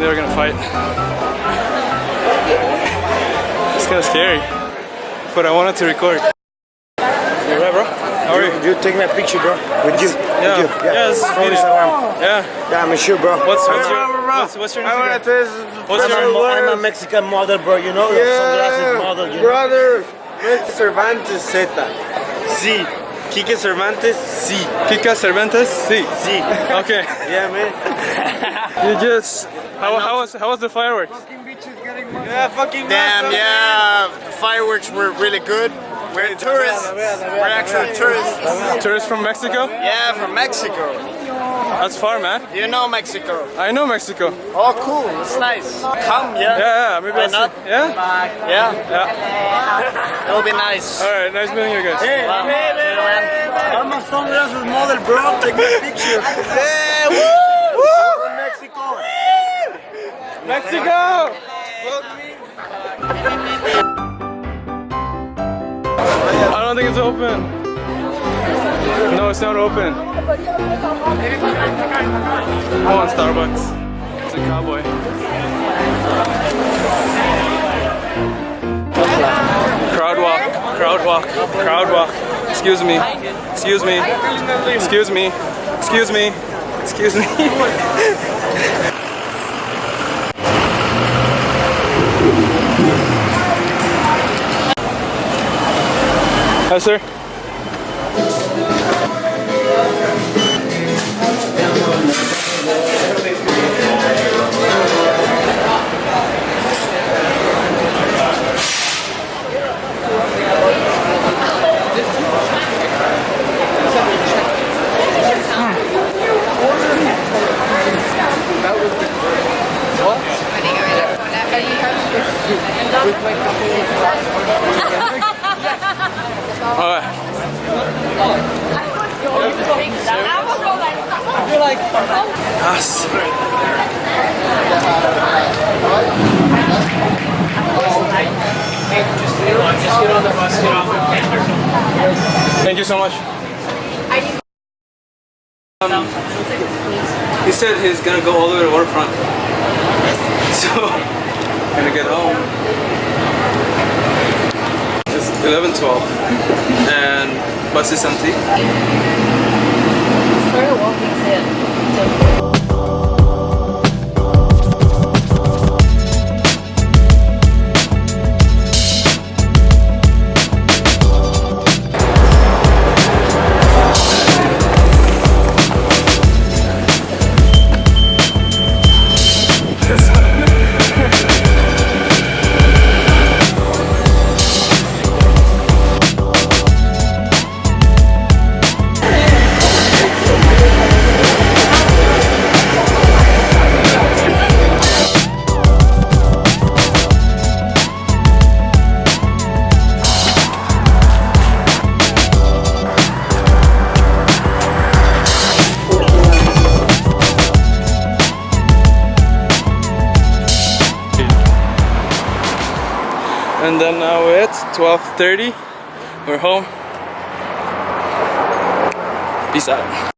they were gonna fight. It's kind of scary, but I wanted to record. You right, bro? How are you? You take me a picture, bro. With you. Yeah. With you. Yeah, this is From video. Instagram. Yeah. Yeah, I'm sure, bro. What's your Instagram? I'm a Mexican model, bro. You know, sunglasses model. You know? Brother, Cervantes Z. Sí. Quique Cervantes, sí. Kika Cervantes? Sí. Sí. Okay. Yeah, man. You just... How was the fireworks? Yeah, fucking Damn, awesome, yeah, the fireworks were really good. We're tourists. We're actually tourists. Tourists from Mexico? Yeah, from Mexico. That's far, man. You know Mexico. I know Mexico. Oh, cool. It's nice. Come, yeah. Yeah, maybe Why I'll not? see. Yeah? Yeah, Yeah. it'll be nice. Alright, nice meeting you guys. Wow. I'm a sunglasses model, bro. Take me a picture. Yeah, woo! From Mexico. Mexico! I don't think it's open. No, it's not open. Come on, Starbucks. It's a cowboy. Crowd walk, crowd walk, crowd walk. Excuse me, excuse me, excuse me, excuse me, excuse me. Hi, sir. Alright. Yes. Thank you so much. He said he's gonna go all the way to waterfront. So, gonna get home. It's 11:12 and bus is empty. Started walking soon. And then now it's 12:30. We're home. Peace out.